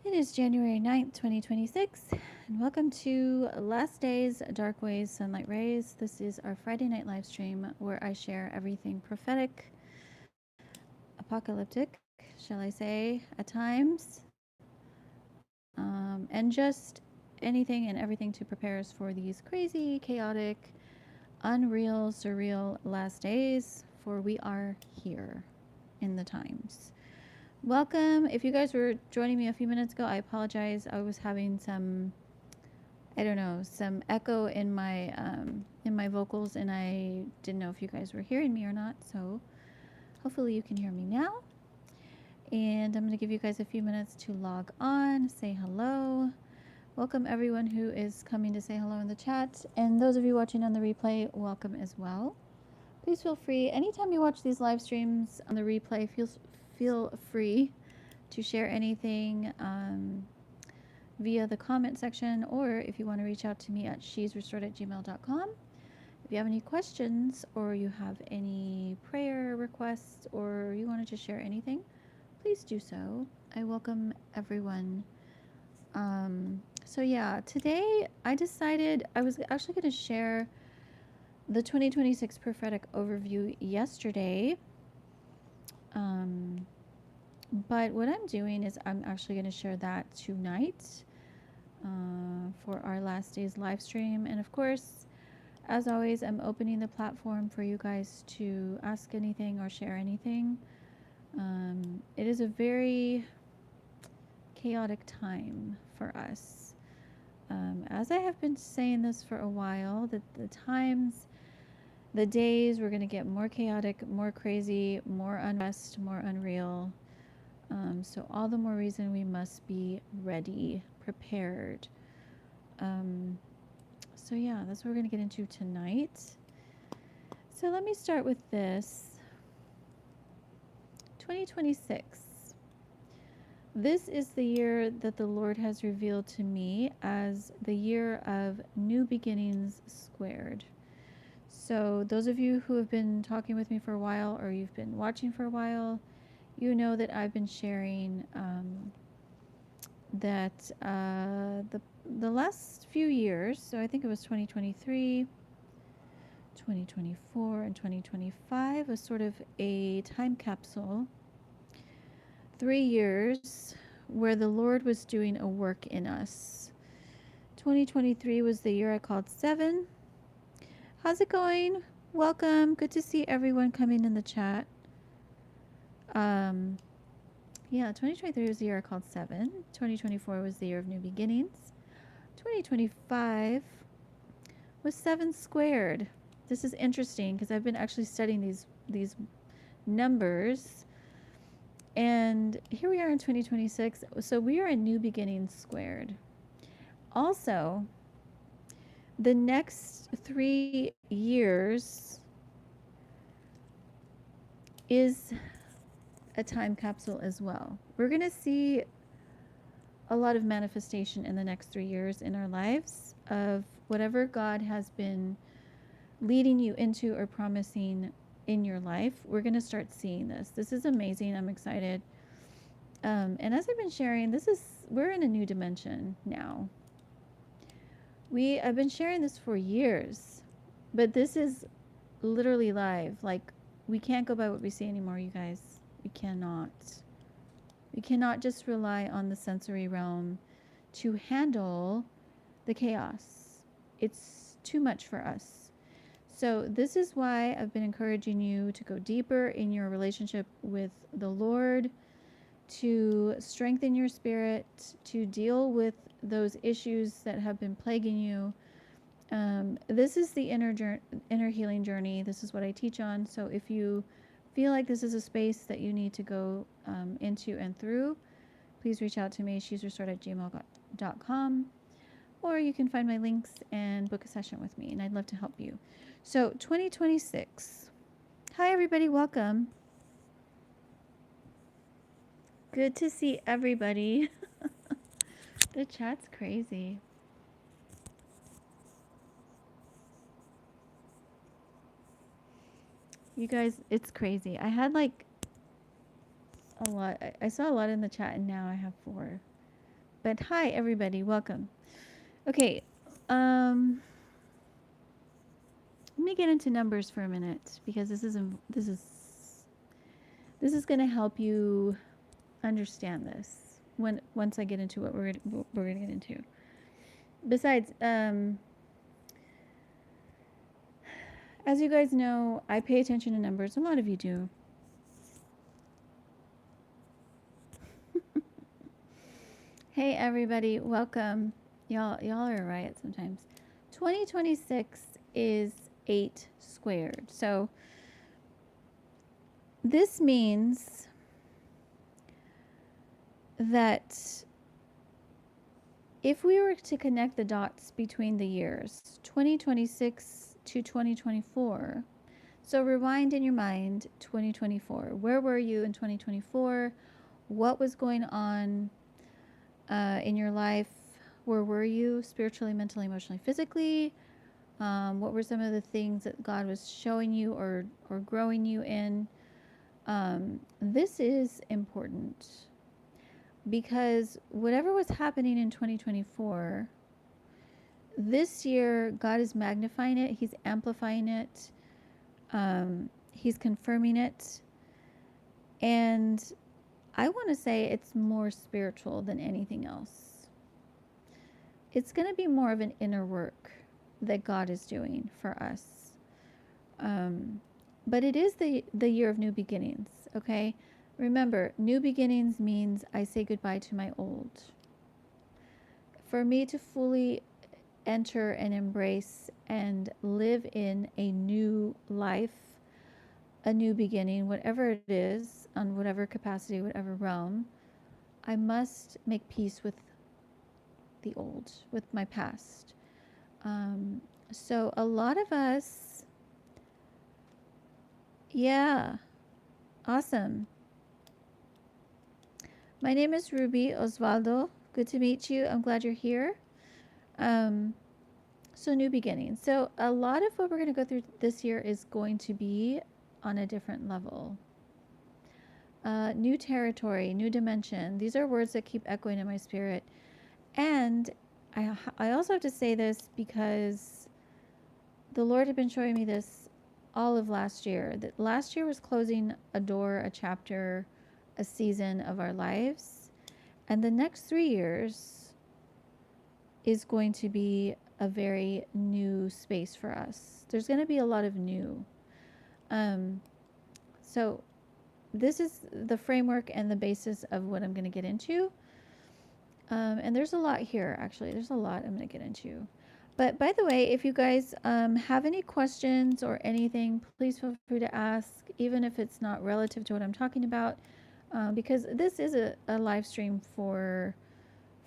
It is January 9th, 2026, and welcome to Last Days, Dark Ways, Sunlight Rays. This is our Friday night live stream where I share everything prophetic, apocalyptic, shall I say, at times, and just anything and everything to prepare us for these crazy, chaotic, unreal, surreal last days, for we are here in the times. Welcome. If you guys were joining me a few minutes ago, I apologize. I was having some, I don't know, some echo in my vocals, and I didn't know if you guys were hearing me or not. So hopefully you can hear me now. And I'm going to give you guys a few minutes to log on, say hello. Welcome everyone who is coming to say hello in the chat, and those of you watching on the replay, welcome as well. Please feel free anytime you watch these live streams on the replay. Feel free to share anything via the comment section, or if you want to reach out to me at shesrestored@gmail.com. If you have any questions or you have any prayer requests or you wanted to share anything, please do so. I welcome everyone. So yeah, today I decided I was actually going to share the 2026 prophetic overview yesterday. But what I'm doing is I'm actually going to share that tonight for our last day's live stream. And of course, as always, I'm opening the platform for you guys to ask anything or share anything. It is a very chaotic time for us. As I have been saying this for a while, that the times, the days, we're going to get more chaotic, more crazy, more unrest, more unreal. So all the more reason we must be ready, prepared. So yeah, that's what we're going to get into tonight. So let me start with this. 2026. This is the year that the Lord has revealed to me as the year of new beginnings squared. So those of you who have been talking with me for a while, or you've been watching for a while, you know that I've been sharing that the last few years, so I think it was 2023, 2024, and 2025, was sort of a time capsule. 3 years where the Lord was doing a work in us. 2023 was the year I called 7. How's it going? Welcome. Good to see everyone coming in the chat. Yeah, 2023 was the year I called 7. 2024 was the year of new beginnings. 2025 was 7 squared. This is interesting because I've been actually studying these numbers. And here we are in 2026. So we are in new beginnings squared. Also, the next 3 years is a time capsule as well. We're going to see a lot of manifestation in the next 3 years in our lives of whatever God has been leading you into or promising in your life. We're going to start seeing this. This is amazing. I'm excited. And as I've been sharing, we're in a new dimension now. I've been sharing this for years, but this is literally live. Like, we can't go by what we see anymore, you guys. We cannot. We cannot just rely on the sensory realm to handle the chaos. It's too much for us. So this is why I've been encouraging you to go deeper in your relationship with the Lord, to strengthen your spirit, to deal with those issues that have been plaguing you. This is the inner healing journey. This is what I teach on. So if you feel like this is a space that you need to go into and through, please reach out to me, shesrestored@gmail.com, or you can find my links and book a session with me, and I'd love to help you. So 2026. Hi, everybody. Welcome. Good to see everybody. The chat's crazy. You guys, it's crazy. I had like a lot. I saw a lot in the chat, and now I have 4. But hi, everybody. Welcome. Okay. Um, Let me get into numbers for a minute because this is going to help you understand this once I get into what we're going to get into. Besides, as you guys know, I pay attention to numbers. A lot of you do. Hey, everybody. Welcome. Y'all are a riot sometimes. 2026 is 8 squared. So this means that if we were to connect the dots between the years 2026 to 2024, so rewind in your mind 2024. Where were you in 2024? What was going on in your life? Where were you spiritually, mentally, emotionally, physically? What were some of the things that God was showing you or growing you in? This is important because whatever was happening in 2024, this year God is magnifying it, He's amplifying it, He's confirming it, and I want to say it's more spiritual than anything else. It's going to be more of an inner work that God is doing for us. But it is the year of new beginnings, okay? Remember, new beginnings means I say goodbye to my old. For me to fully enter and embrace and live in a new life, a new beginning, whatever it is, on whatever capacity, whatever realm, I must make peace with the old, with my past. So a lot of us, yeah, awesome. My name is Ruby Osvaldo. Good to meet you. I'm glad you're here. So new beginnings. So a lot of what we're going to go through this year is going to be on a different level. New territory, new dimension. These are words that keep echoing in my spirit. And I also have to say this because the Lord had been showing me this all of last year. That last year was closing a door, a chapter, a season of our lives. And the next 3 years is going to be a very new space for us. There's going to be a lot of new. So this is the framework and the basis of what I'm going to get into. And there's a lot here, actually. There's a lot I'm going to get into. But by the way, if you guys have any questions or anything, please feel free to ask, even if it's not relative to what I'm talking about, because this is a live stream for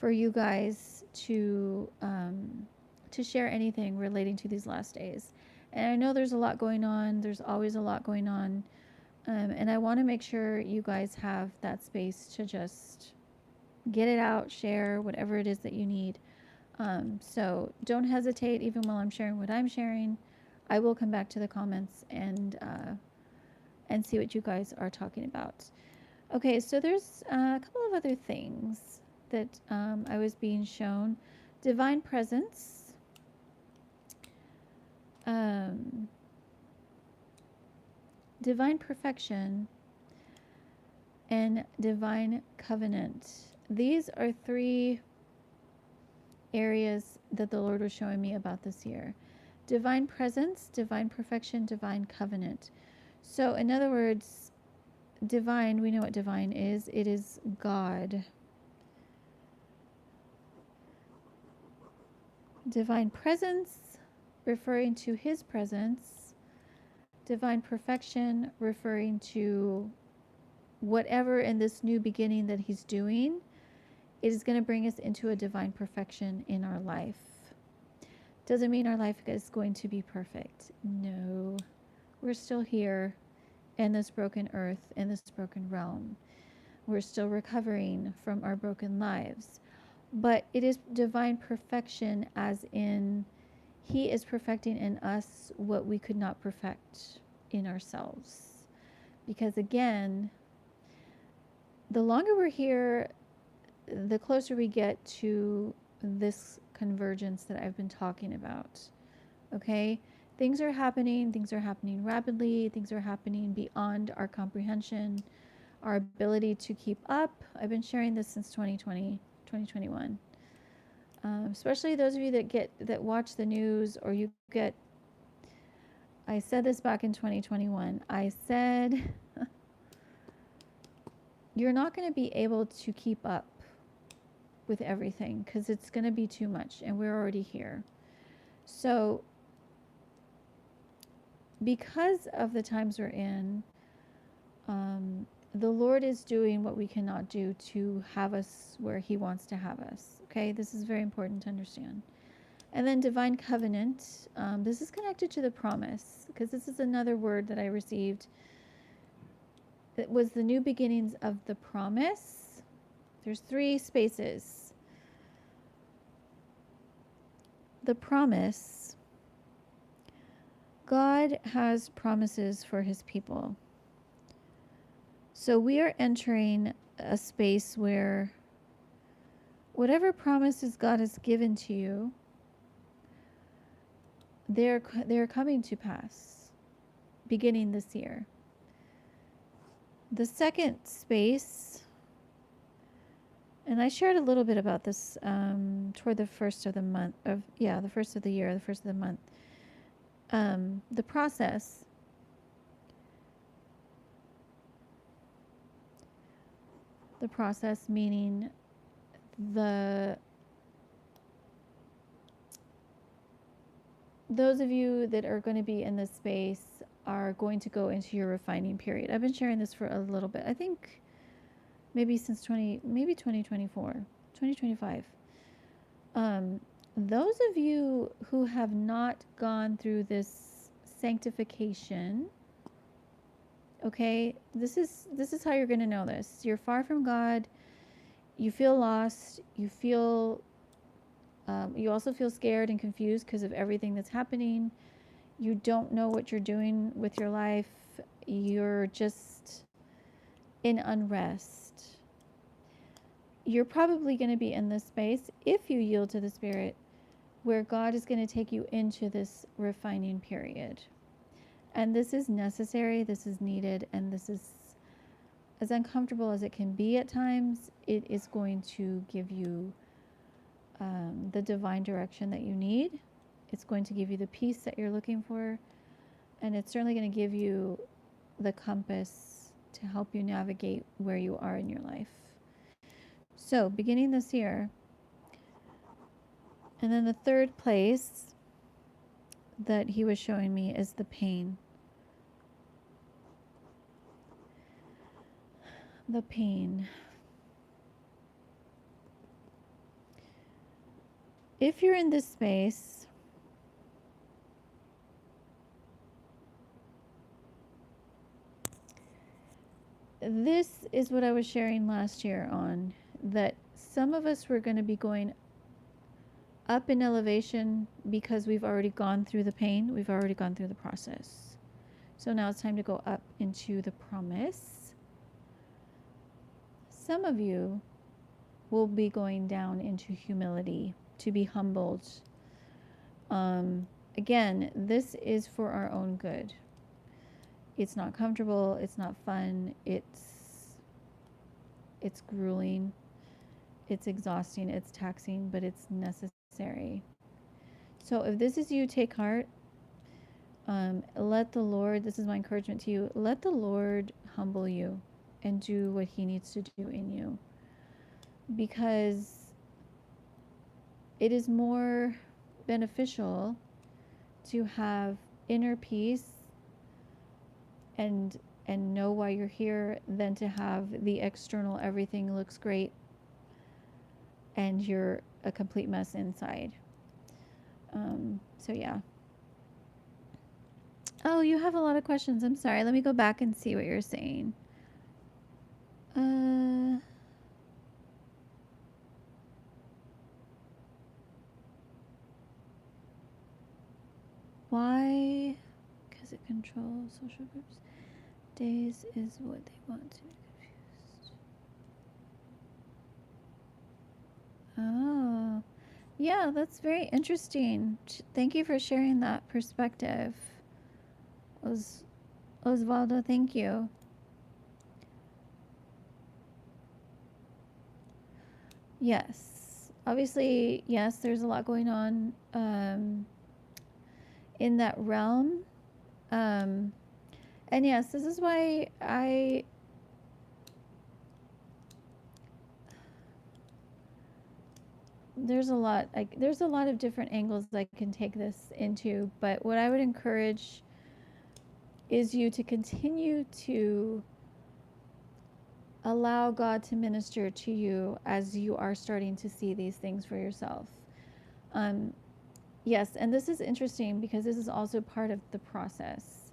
you guys to share anything relating to these last days. And I know there's a lot going on. There's always a lot going on. And I want to make sure you guys have that space to just get it out, share whatever it is that you need. So don't hesitate, even while I'm sharing what I'm sharing. I will come back to the comments and see what you guys are talking about. Okay, so there's a couple of other things that I was being shown. Divine presence. Divine perfection and divine covenant. These are 3 areas that the Lord was showing me about this year. Divine presence, divine perfection, divine covenant. So in other words, divine, we know what divine is. It is God. Divine presence, referring to His presence. Divine perfection, referring to whatever in this new beginning that He's doing, it is going to bring us into a divine perfection in our life. Doesn't mean our life is going to be perfect. No. We're still here in this broken earth, in this broken realm. We're still recovering from our broken lives. But it is divine perfection, as in He is perfecting in us what we could not perfect in ourselves. Because again, the longer we're here, the closer we get to this convergence that I've been talking about. Okay? Things are happening rapidly, things are happening beyond our comprehension, our ability to keep up. I've been sharing this since 2020, 2021. Especially those of you that watch the news, or you get, I said this back in 2021. I said you're not going to be able to keep up with everything because it's going to be too much, and we're already here. So because of the times we're in, the Lord is doing what we cannot do to have us where he wants to have us. Okay, this is very important to understand. And then divine covenant, this is connected to the promise, because this is another word that I received. It was the new beginnings of the promise. There's 3 spaces. The promise. God has promises for his people. So we are entering a space where whatever promises God has given to you, they're coming to pass beginning this year. The second space, and I shared a little bit about this toward the first of the month the first of the year, the first of the month. The process. The process meaning those of you that are going to be in this space are going to go into your refining period. I've been sharing this for a little bit. I think maybe since 2024, 2025. Those of you who have not gone through this sanctification, okay, this is how you're going to know this. You're far from God. You feel lost. You feel you also feel scared and confused because of everything that's happening. You don't know what you're doing with your life. You're just in unrest. You're probably going to be in this space, if you yield to the Spirit, where God is going to take you into this refining period. And this is necessary, this is needed, and this is, as uncomfortable as it can be at times, it is going to give you the divine direction that you need. It's going to give you the peace that you're looking for, and it's certainly going to give you the compass to help you navigate where you are in your life. So, beginning this year, and then the third place that he was showing me is the pain. The pain. If you're in this space, this is what I was sharing last year on, that some of us were going to be going up in elevation because we've already gone through the pain, we've already gone through the process. So now it's time to go up into the promise. Some of you will be going down into humility, to be humbled. Again, this is for our own good. It's not comfortable, it's not fun, it's grueling, it's exhausting, it's taxing, but it's necessary. So if this is you, take heart. Let the Lord, this is my encouragement to you, let the Lord humble you and do what he needs to do in you. Because it is more beneficial to have inner peace and know why you're here than to have the external everything looks great and you're a complete mess inside. So yeah. Oh, you have a lot of questions. I'm sorry. Let me go back and see what you're saying. Why? Because it controls social groups. Days is what they want to be confused. Yeah, that's very interesting. Thank you for sharing that perspective. Osvaldo, thank you. Yes. Obviously, yes, there's a lot going on in that realm. Um, and yes, this is why there's a lot of different angles I can take this into, but what I would encourage is you to continue to allow God to minister to you as you are starting to see these things for yourself. Um, yes, and this is interesting because this is also part of the process.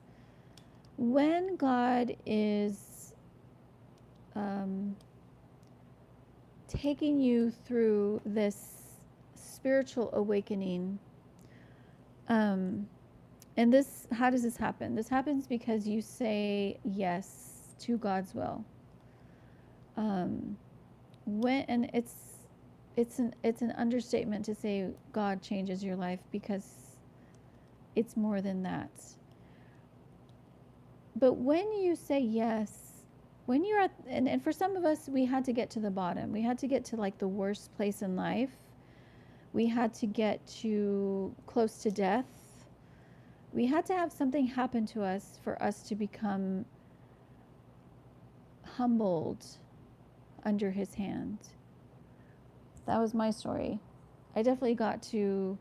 When God is taking you through this spiritual awakening, and this, how does this happen? This happens because you say yes to God's will. When and it's an understatement to say God changes your life, because it's more than that. But when you say yes, when you're at, and for some of us, we had to get to the bottom. We had to get to like the worst place in life. We had to get to close to death. We had to have something happen to us for us to become humbled under his hand. That was my story. I definitely got to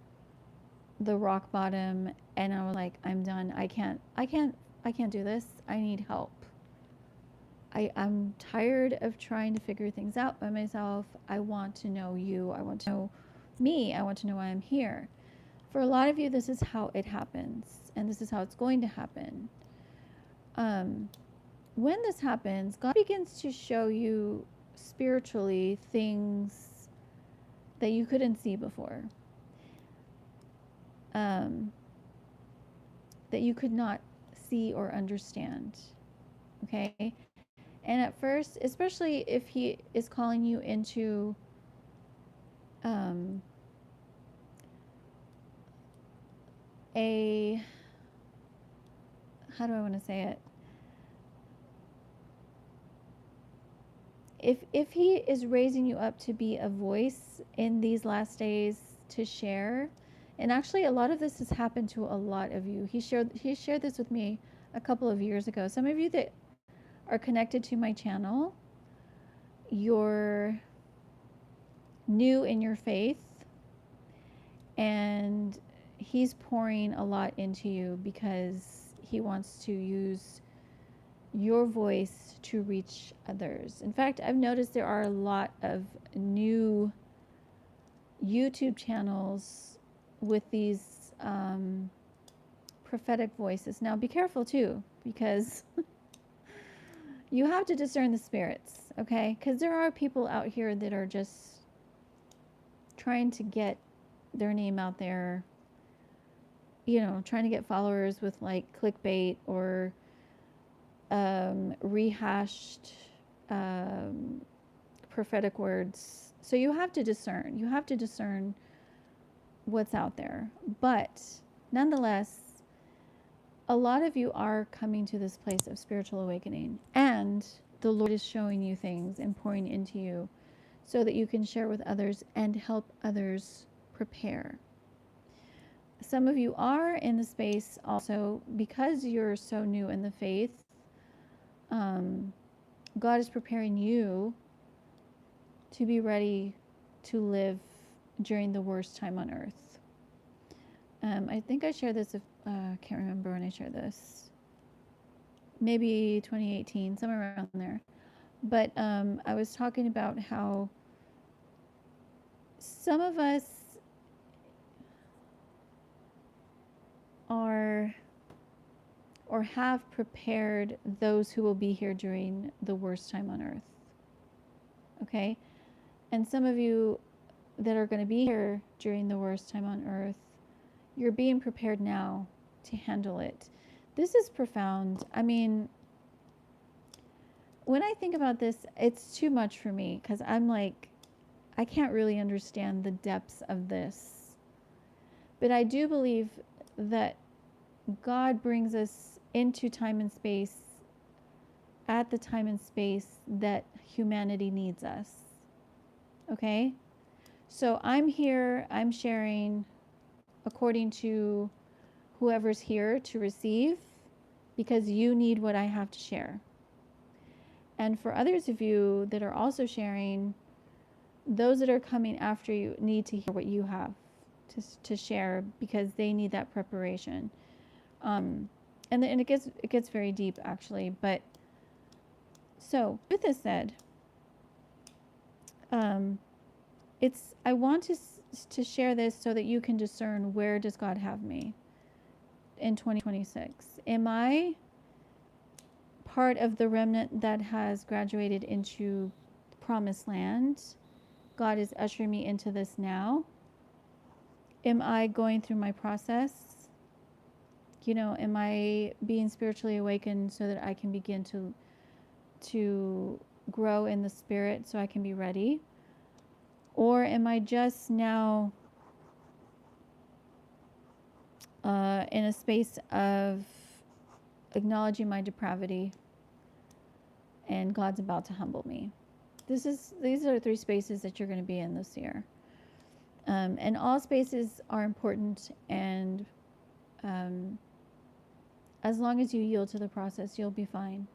the rock bottom and I was like, I'm done. I can't do this. I need help. I'm tired of trying to figure things out by myself. I want to know you. I want to know me. I want to know why I'm here. For a lot of you, this is how it happens, and this is how it's going to happen. When this happens, God begins to show you spiritually things that you couldn't see before, that you could not see or understand. Okay? And at first, especially if He is calling you into a, how do I want to say it? If he is raising you up to be a voice in these last days to share, and actually a lot of this has happened to a lot of you. He shared this with me a couple of years ago. Some of you that are connected to my channel, you're new in your faith, and he's pouring a lot into you because he wants to use your voice to reach others. In fact, I've noticed there are a lot of new YouTube channels with these prophetic voices. Now, be careful too, because you have to discern the spirits, okay? Because there are people out here that are just trying to get their name out there, you know, trying to get followers with like clickbait or rehashed prophetic words. So you have to discern. You have to discern what's out there. But nonetheless, a lot of you are coming to this place of spiritual awakening, and the Lord is showing you things and pouring into you so that you can share with others and help others prepare. Some of you are in the space also because you're so new in the faith. God is preparing you to be ready to live during the worst time on earth. I think I shared this, I can't remember when I shared this. Maybe 2018, somewhere around there. But I was talking about how some of us are or have prepared those who will be here during the worst time on earth. Okay? And some of you that are going to be here during the worst time on earth, you're being prepared now to handle it. This is profound. I mean, when I think about this, it's too much for me because I'm like, I can't really understand the depths of this. But I do believe that God brings us into time and space at the time and space that humanity needs us. Okay? So I'm here, I'm sharing according to whoever's here to receive, because you need what I have to share. And for others of you that are also sharing, those that are coming after you need to hear what you have to share, because they need that preparation. And it gets very deep, actually. But so with this said, I want to share this so that you can discern, where does God have me in 2026? Am I part of the remnant that has graduated into promised land? God is ushering me into this now. Am I going through my process? Am I being spiritually awakened so that I can begin to grow in the spirit so I can be ready? Or am I just now in a space of acknowledging my depravity, and God's about to humble me? These are 3 spaces that you're going to be in this year. And all spaces are important, and as long as you yield to the process, you'll be fine.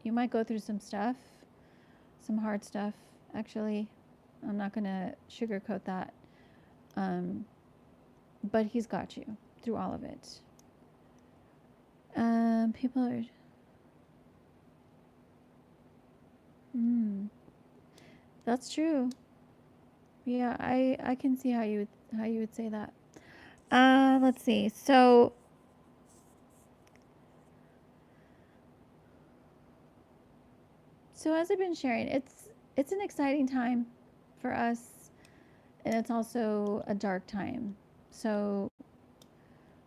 You might go through some stuff, some hard stuff, actually. I'm not going to sugarcoat that. But He's got you through all of it. People are... That's true. Yeah, I can see how you would say that. Let's see. So as I've been sharing, it's an exciting time for us, and it's also a dark time. So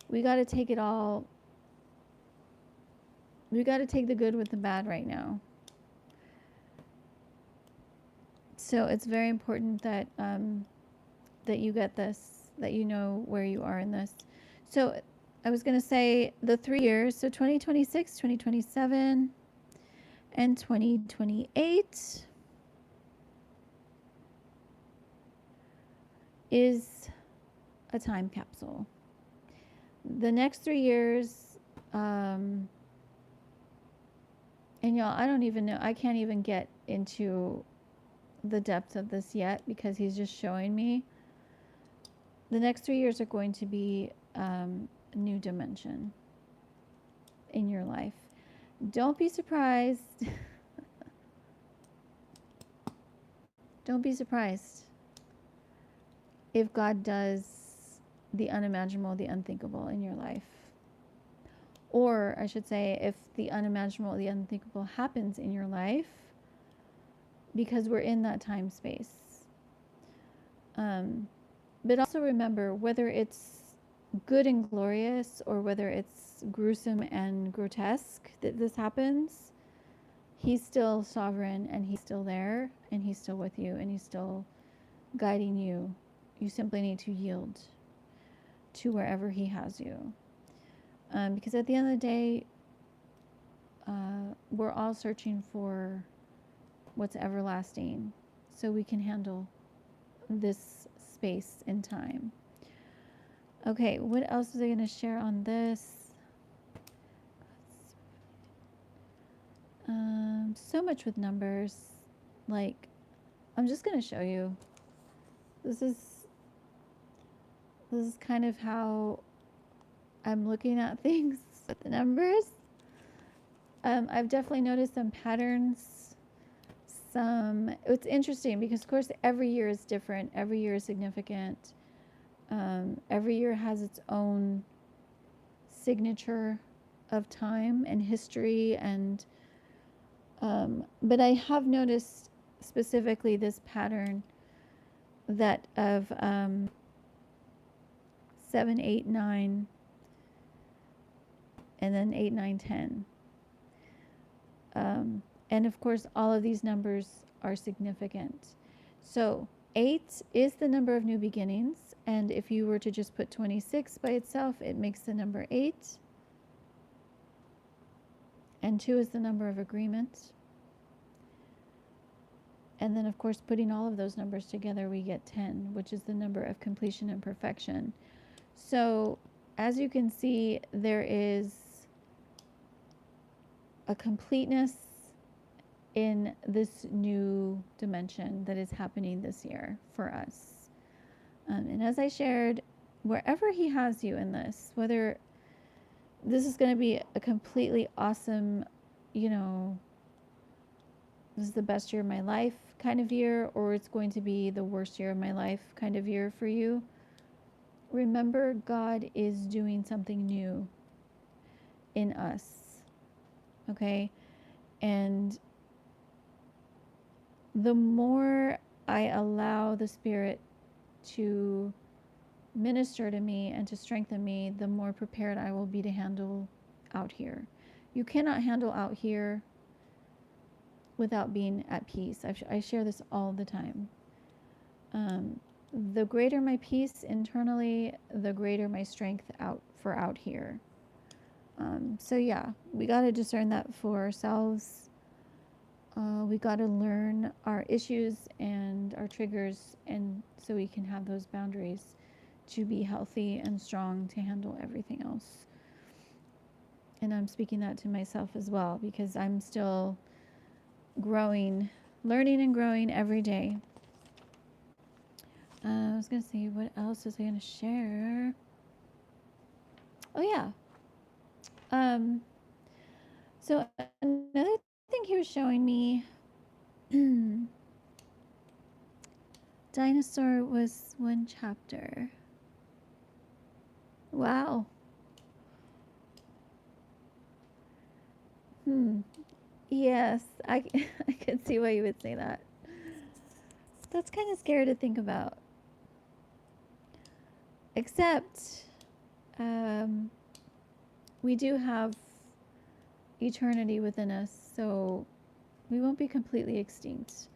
we got to take it all. We got to take the good with the bad right now. So it's very important that that you get this, that you know where you are in this. So I was going to say the 3 years, so 2026, 2027, and 2028 is a time capsule. The next 3 years, and y'all, I don't even know, I can't even get into the depth of this yet, because He's just showing me. The next 3 years are going to be a new dimension in your life. Don't be surprised. Don't be surprised if God does the unimaginable, the unthinkable in your life. Or I should say, if the unimaginable, the unthinkable happens in your life, because we're in that time space. But also remember, whether it's good and glorious, or whether it's gruesome and grotesque that this happens, He's still sovereign, and He's still there, and He's still with you, and He's still guiding you. You simply need to yield to wherever He has you. Because at the end of the day, we're all searching for what's everlasting, so we can handle this space and time. Okay, what else is I going to share on this? So much with numbers. Like, I'm just going to show you. This is kind of how I'm looking at things with the numbers. I've definitely noticed some patterns. It's interesting because, of course, every year is different. Every year is significant. Every year has its own signature of time and history, and but I have noticed specifically this pattern that of 7, 8, 9, and then 8, 9, 10. And of course, all of these numbers are significant. So 8 is the number of new beginnings, and if you were to just put 26 by itself, it makes the number 8. And 2 is the number of agreement. And then, of course, putting all of those numbers together, we get 10, which is the number of completion and perfection. So, as you can see, there is a completeness in this new dimension that is happening this year for us. And as I shared, wherever He has you in this, whether this is going to be a completely awesome, this is the best year of my life kind of year, or it's going to be the worst year of my life kind of year for you, remember God is doing something new in us. Okay? And the more I allow the Spirit to minister to me and to strengthen me, the more prepared I will be to handle out here. You cannot handle out here without being at peace. I share this all the time. The greater my peace internally, the greater my strength out here. So yeah, we got to discern that for ourselves. We got to learn our issues and our triggers, and so we can have those boundaries to be healthy and strong to handle everything else. And I'm speaking that to myself as well, because I'm still growing, learning and growing every day. I was going to say, what else was I going to share? Oh, yeah. So another thing he was showing me, dinosaur was one chapter. Wow. Yes, I could see why you would say that. That's kind of scary to think about. Except, we do have eternity within us, so we won't be completely extinct.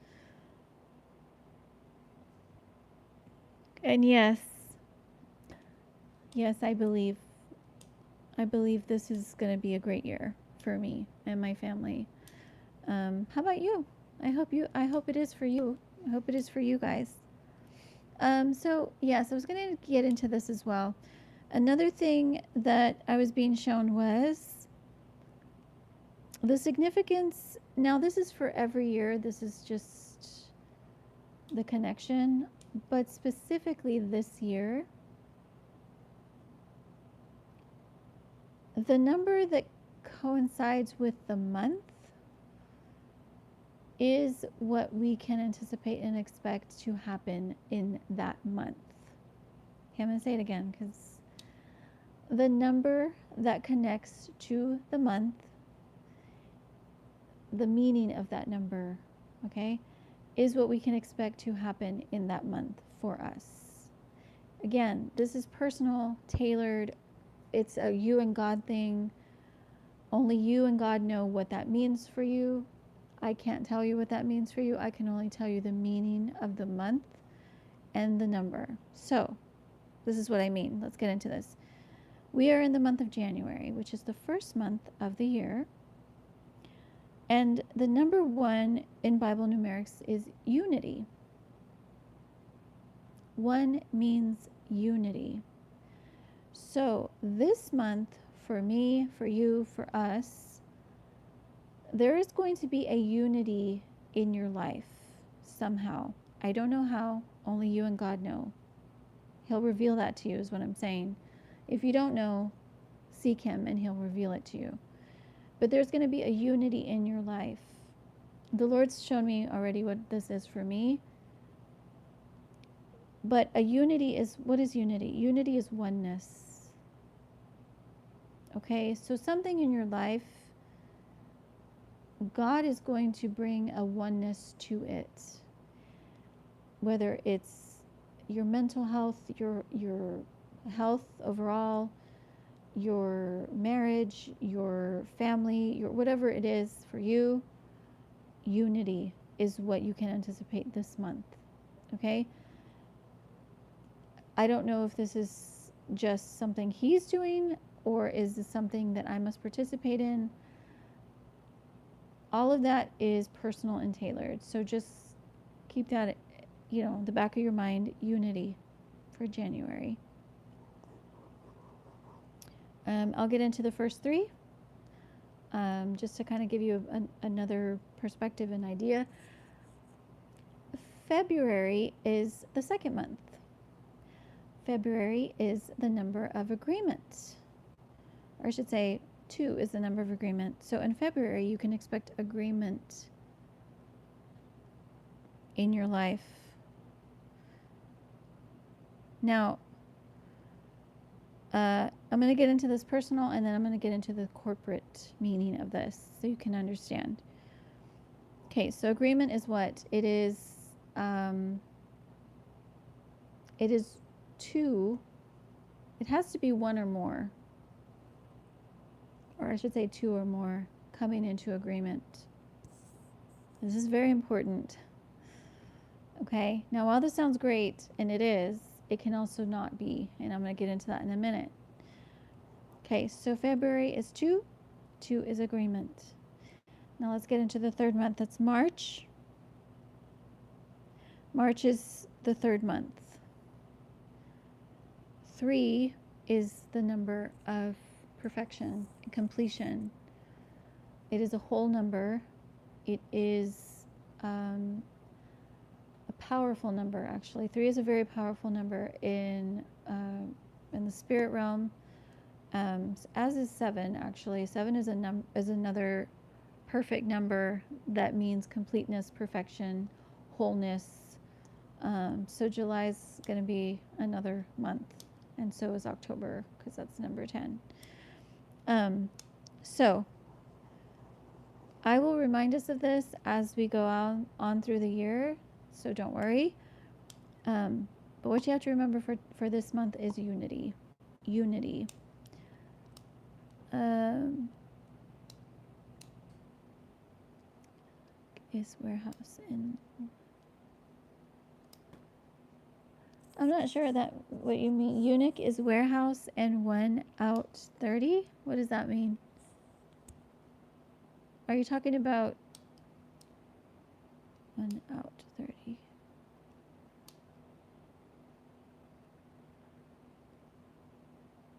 And yes, I believe this is going to be a great year for me and my family. How about you? I hope it is for you. I hope it is for you guys. So yes, I was going to get into this as well. Another thing that I was being shown was the significance. Now, this is for every year. This is just the connection, but specifically this year, the number that coincides with the month is what we can anticipate and expect to happen in that month. Okay, I'm going to say it again, because the number that connects to the month, the meaning of that number, okay, is what we can expect to happen in that month for us. Again, this is personal, tailored. It's a you and God thing. Only you and God know what that means for you. I can't tell you what that means for you. I can only tell you the meaning of the month and the number. So, this is what I mean. Let's get into this. We are in the month of January, which is the first month of the year. And the number 1 in Bible numerics is unity. 1 means unity. So this month, for me, for you, for us, there is going to be a unity in your life somehow. I don't know how, only you and God know. He'll reveal that to you, is what I'm saying. If you don't know, seek Him and He'll reveal it to you. But there's going to be a unity in your life. The Lord's shown me already what this is for me. But a unity is, what is unity? Unity is oneness. Okay, so something in your life, God is going to bring a oneness to it. Whether it's your mental health, your health overall, your marriage, your family, your whatever it is for you, unity is what you can anticipate this month. Okay? I don't know if this is just something he's doing or is this something that I must participate in. All of that is personal and tailored. So just keep that, the back of your mind, unity for January. I'll get into the first three just to kind of give you another perspective and idea. February is the second month. February is the number of agreement. Or I should say, 2 is the number of agreement. So in February, you can expect agreement in your life. Now, I'm going to get into this personal, and then I'm going to get into the corporate meaning of this so you can understand. Okay, so agreement is what? It is 2. It has to be 1 or more. Or I should say 2 or more coming into agreement. This is very important. Okay, now while this sounds great, and it is, it can also not be, and I'm going to get into that in a minute. Okay, so February is 2. 2 is agreement. Now let's get into the third month. That's March. March is the third month. 3 is the number of perfection and completion. It is a whole number. It is a powerful number, actually. 3 is a very powerful number in the spirit realm, as is 7, actually. 7 is another perfect number that means completeness, perfection, wholeness. So July is going to be another month, and so is October, because that's number 10. So I will remind us of this as we go on through the year, so don't worry. But what you have to remember for this month is unity. Unity. Is warehouse in... I'm not sure that what you mean. Eunuch is warehouse and 1 out 30? What does that mean? Are you talking about 1 out 30?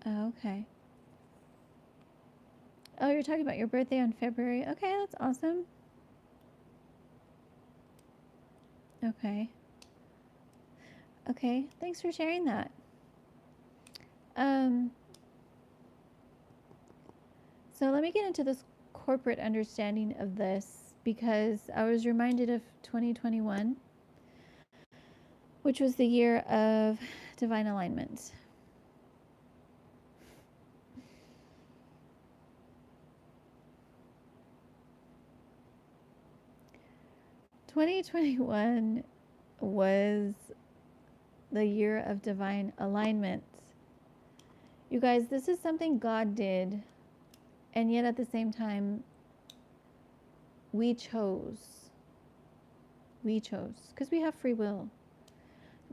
Oh, okay. Oh, you're talking about your birthday on February. Okay, that's awesome. Okay. Okay, thanks for sharing that. So let me get into this corporate understanding of this, because I was reminded of 2021, which was the year of divine alignment. (2021) was the year of divine alignment. You guys, this is something God did, and yet at the same time, we chose, because we have free will.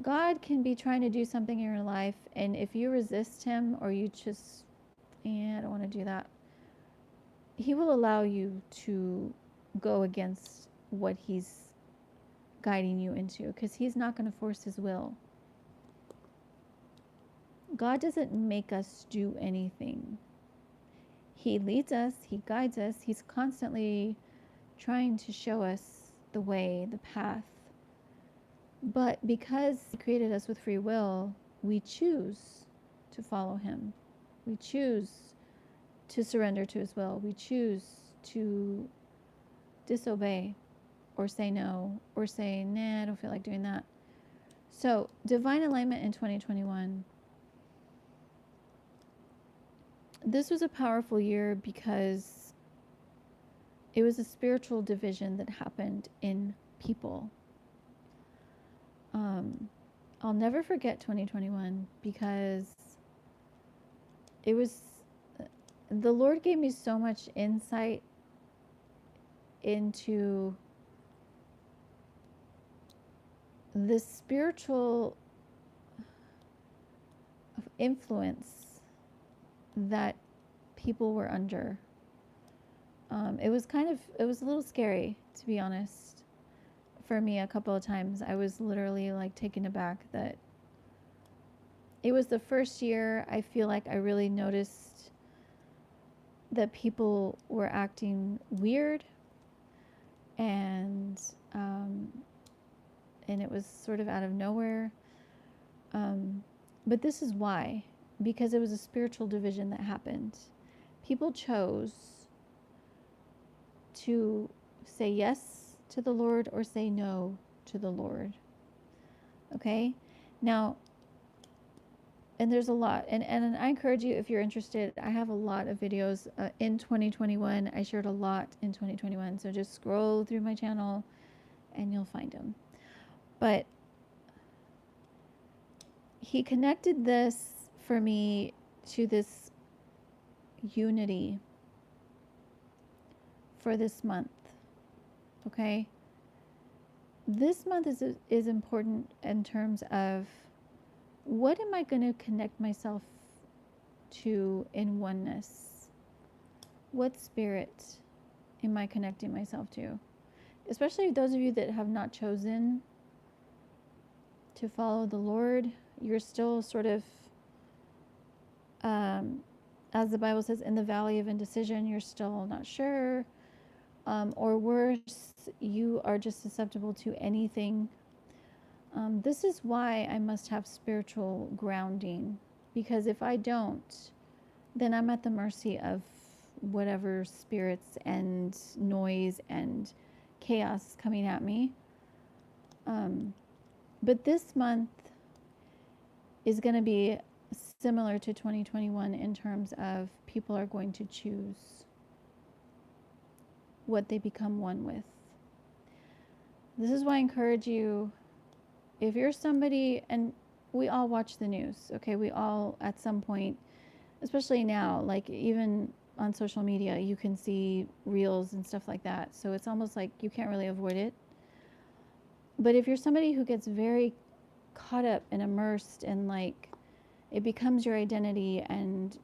God can be trying to do something in your life, and if you resist him, or you just, I don't want to do that, he will allow you to go against what he's guiding you into, because he's not going to force his will. God doesn't make us do anything. He leads us, he guides us, he's constantly trying to show us the way, the path. But because he created us with free will, we choose to follow him. We choose to surrender to his will. We choose to disobey, or say no, or say, nah, I don't feel like doing that. So divine alignment in 2021. This was a powerful year because it was a spiritual division that happened in people. I'll never forget 2021, because it was, the Lord gave me so much insight into the spiritual influence that people were under. It was a little scary, to be honest. For me, a couple of times, I was literally like taken aback that it was the first year I feel like I really noticed that people were acting weird, and it was sort of out of nowhere. But this is why, because it was a spiritual division that happened. People chose to say yes to the Lord or say no to the Lord. Okay? Now, and there's a lot. And I encourage you, if you're interested, I have a lot of videos in 2021. I shared a lot in 2021. So just scroll through my channel and you'll find them. But he connected this for me to this unity for this month. Okay? This month is important in terms of what am I going to connect myself to in oneness? What spirit am I connecting myself to? Especially those of you that have not chosen to follow the Lord, you're still sort of, as the Bible says, in the valley of indecision. You're still not sure. Or worse, you are just susceptible to anything. This is why I must have spiritual grounding, because if I don't, then I'm at the mercy of whatever spirits and noise and chaos coming at me. But this month is going to be similar to 2021 in terms of people are going to choose what they become one with. This is why I encourage you, if you're somebody, and we all watch the news, okay? We all, at some point, especially now, like even on social media, you can see reels and stuff like that. So it's almost like you can't really avoid it. But if you're somebody who gets very caught up and immersed and like it becomes your identity and,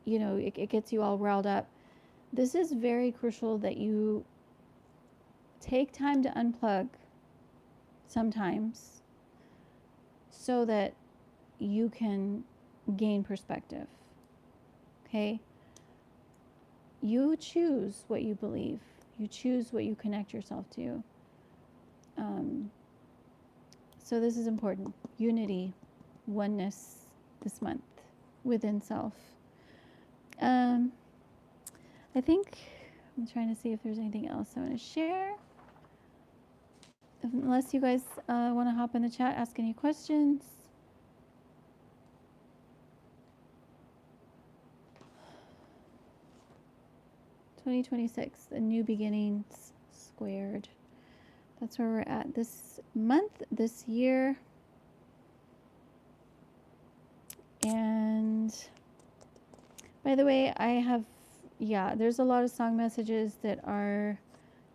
you know, it gets you all riled up, this is very crucial that you take time to unplug sometimes so that you can gain perspective. Okay? You choose what you believe. You choose what you connect yourself to. So this is important. Unity, oneness this month within self. I think I'm trying to see if there's anything else I want to share. Unless you guys want to hop in the chat, ask any questions. $2026, the new beginnings squared. That's where we're at this month, this year. And by the way, I have, there's a lot of song messages that are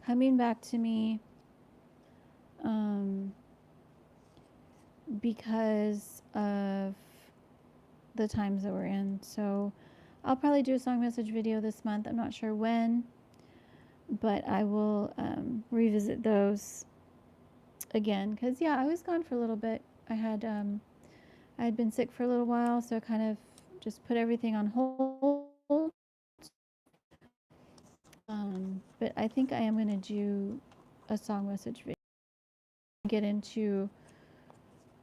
coming back to me because of the times that we're in. So I'll probably do a song message video this month. I'm not sure when, but I will revisit those again because I was gone for a little bit. I had been sick for a little while, so I kind of just put everything on hold. But I think I am going to do a song message video, get into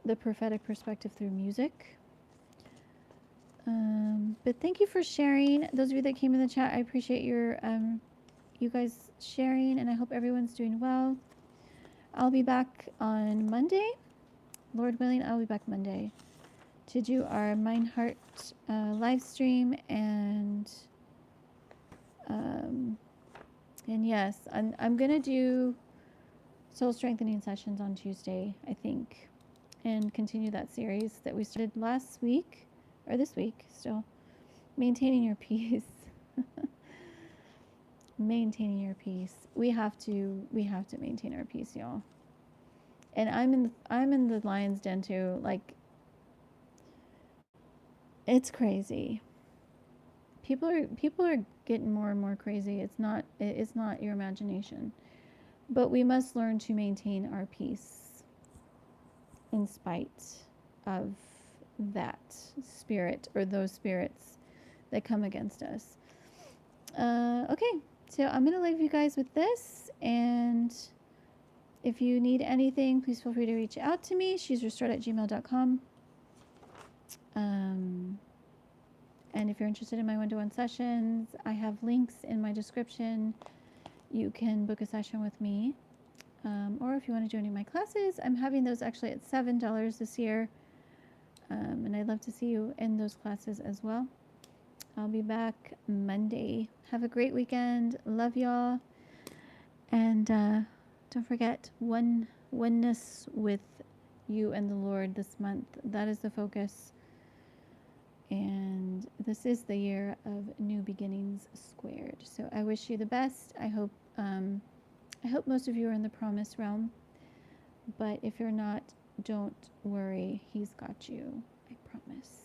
the prophetic perspective through music. But thank you for sharing. Those of you that came in the chat, I appreciate your you guys sharing, and I hope everyone's doing well. I'll be back on Monday. Lord willing, I'll be back Monday to do our Mind Heart live stream, and yes, I'm gonna do soul strengthening sessions on Tuesday, I think, and continue that series that we started last week or this week. Still, maintaining your peace. Maintaining your peace. We have to maintain our peace, y'all. And I'm in the lion's den too. Like, it's crazy. People are getting more and more crazy. It's not your imagination. But we must learn to maintain our peace in spite of that spirit or those spirits that come against us. Okay, so I'm going to leave you guys with this. And if you need anything, please feel free to reach out to me. She's restored@gmail.com. And if you're interested in my one-to-one sessions, I have links in my description. You can book a session with me. Or if you want to do any of my classes, I'm having those actually at $7 this year. And I'd love to see you in those classes as well. I'll be back Monday. Have a great weekend. Love y'all. And don't forget, oneness with you and the Lord this month. That is the focus. And this is the year of new beginnings squared. So I wish you the best. I hope most of you are in the promised realm. But if you're not, don't worry. He's got you. I promise.